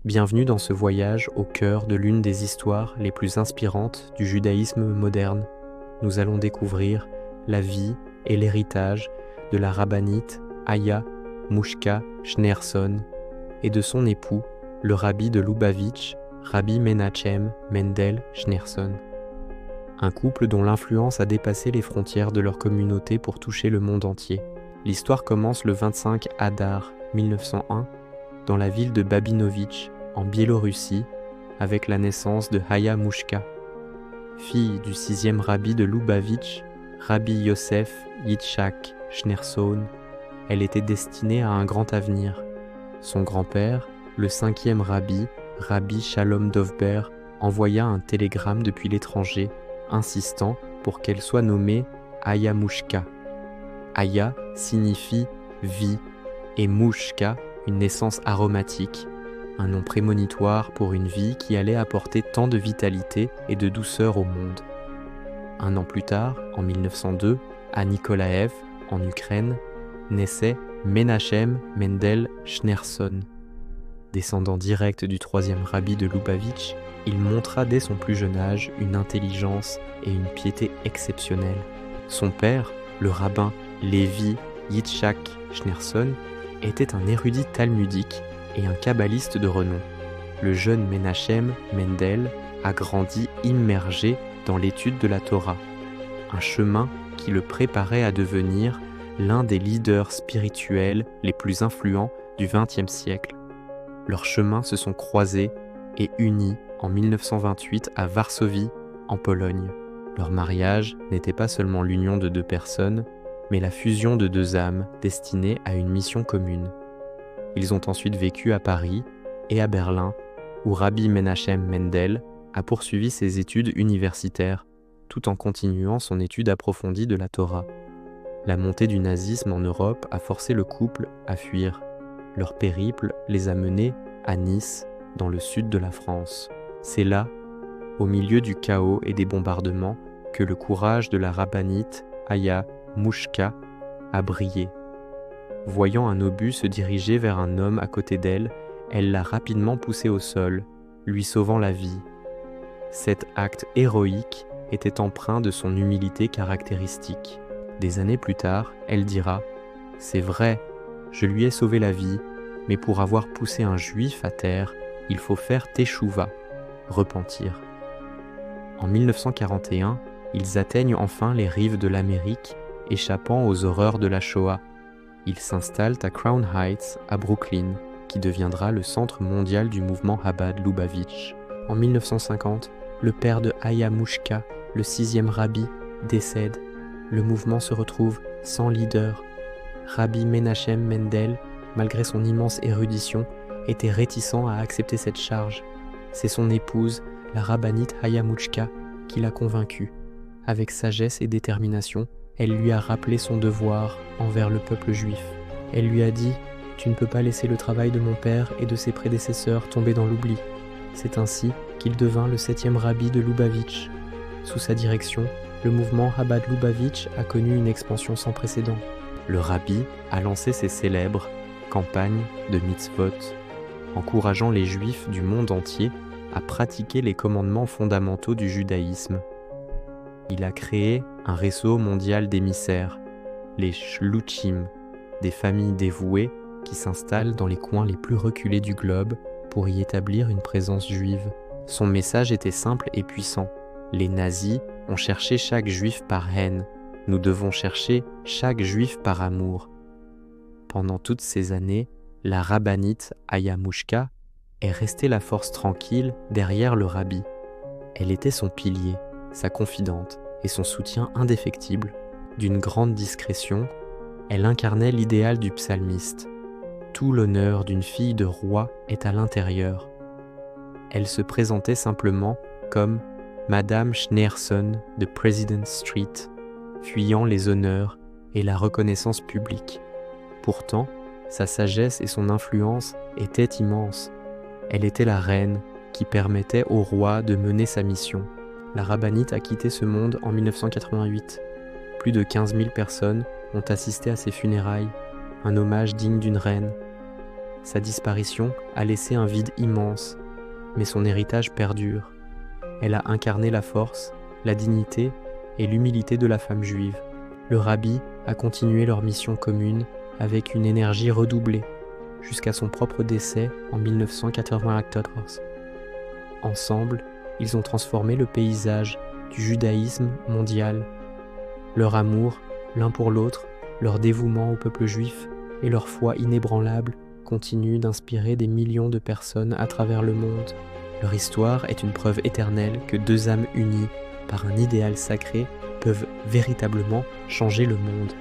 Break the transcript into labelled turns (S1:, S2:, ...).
S1: Bienvenue dans ce voyage au cœur de l'une des histoires les plus inspirantes du judaïsme moderne. Nous allons découvrir la vie et l'héritage de la rabbinite Aya Mushka Schneerson et de son époux, le rabbi de Lubavitch, Rabbi Menachem Mendel Schneerson. Un couple dont l'influence a dépassé les frontières de leur communauté pour toucher le monde entier. L'histoire commence le 25 Adar 1901 dans la ville de Babinovitch, en Biélorussie, avec la naissance de Aya Mushka. Fille du 6e rabbi de Lubavitch, Rabbi Yosef Yitzhak Schneerson, elle était destinée à un grand avenir. Son grand-père, le 5e rabbi, Rabbi Shalom Dovber, envoya un télégramme depuis l'étranger, insistant pour qu'elle soit nommée Aya Mushka. Aya signifie vie et Mushka une naissance aromatique, un nom prémonitoire pour une vie qui allait apporter tant de vitalité et de douceur au monde. Un an plus tard, en 1902, à Nikolaev, en Ukraine, naissait Menachem Mendel Schneerson. Descendant direct du 3e rabbi de Lubavitch, il montra dès son plus jeune âge une intelligence et une piété exceptionnelles. Son père, le rabbin Lévi Yitzhak Schneerson, était un érudit talmudique et un kabbaliste de renom. Le jeune Menachem Mendel a grandi immergé dans l'étude de la Torah, un chemin qui le préparait à devenir l'un des leaders spirituels les plus influents du XXe siècle. Leurs chemins se sont croisés et unis en 1928 à Varsovie, en Pologne. Leur mariage n'était pas seulement l'union de deux personnes, mais la fusion de deux âmes destinées à une mission commune. Ils ont ensuite vécu à Paris et à Berlin, où Rabbi Menachem Mendel a poursuivi ses études universitaires, tout en continuant son étude approfondie de la Torah. La montée du nazisme en Europe a forcé le couple à fuir. Leur périple les a menés à Nice, dans le sud de la France. C'est là, au milieu du chaos et des bombardements, que le courage de la rabbinite Aya Mushka a brillé. Voyant un obus se diriger vers un homme à côté d'elle, elle l'a rapidement poussé au sol, lui sauvant la vie. Cet acte héroïque était empreint de son humilité caractéristique. Des années plus tard, elle dira « C'est vrai, je lui ai sauvé la vie, mais pour avoir poussé un juif à terre, il faut faire teshuva, repentir. » En 1941, ils atteignent enfin les rives de l'Amérique, échappant aux horreurs de la Shoah. Ils s'installent à Crown Heights, à Brooklyn, qui deviendra le centre mondial du mouvement Chabad Lubavitch. En 1950, le père de Aya Mushka, le 6e rabbi, décède. Le mouvement se retrouve sans leader. Rabbi Menachem Mendel, malgré son immense érudition, était réticent à accepter cette charge. C'est son épouse, la rabbinite Aya Mushka, qui l'a convaincu. Avec sagesse et détermination, elle lui a rappelé son devoir envers le peuple juif. Elle lui a dit « Tu ne peux pas laisser le travail de mon père et de ses prédécesseurs tomber dans l'oubli. » C'est ainsi qu'il devint le 7e rabbi de Lubavitch. Sous sa direction, le mouvement Chabad Lubavitch a connu une expansion sans précédent. Le rabbi a lancé ses célèbres campagnes de mitzvot, encourageant les juifs du monde entier à pratiquer les commandements fondamentaux du judaïsme. Il a créé un réseau mondial d'émissaires, les shluchim, des familles dévouées qui s'installent dans les coins les plus reculés du globe pour y établir une présence juive. Son message était simple et puissant. Les nazis ont cherché chaque juif par haine. Nous devons chercher chaque juif par amour. Pendant toutes ces années, la rabbinite Aya Mushka est restée la force tranquille derrière le rabbi. Elle était son pilier, sa confidente et son soutien indéfectible. D'une grande discrétion, elle incarnait l'idéal du psalmiste. Tout l'honneur d'une fille de roi est à l'intérieur. Elle se présentait simplement comme Madame Schneerson de President Street, fuyant les honneurs et la reconnaissance publique. Pourtant, sa sagesse et son influence étaient immenses. Elle était la reine qui permettait au roi de mener sa mission. La rabbinite a quitté ce monde en 1988. Plus de 15 000 personnes ont assisté à ses funérailles, un hommage digne d'une reine. Sa disparition a laissé un vide immense, mais son héritage perdure. Elle a incarné la force, la dignité et l'humilité de la femme juive. Le rabbi a continué leur mission commune avec une énergie redoublée, jusqu'à son propre décès en 1994. Ensemble, ils ont transformé le paysage du judaïsme mondial. Leur amour, l'un pour l'autre, leur dévouement au peuple juif et leur foi inébranlable continuent d'inspirer des millions de personnes à travers le monde. Leur histoire est une preuve éternelle que deux âmes unies par un idéal sacré peuvent véritablement changer le monde.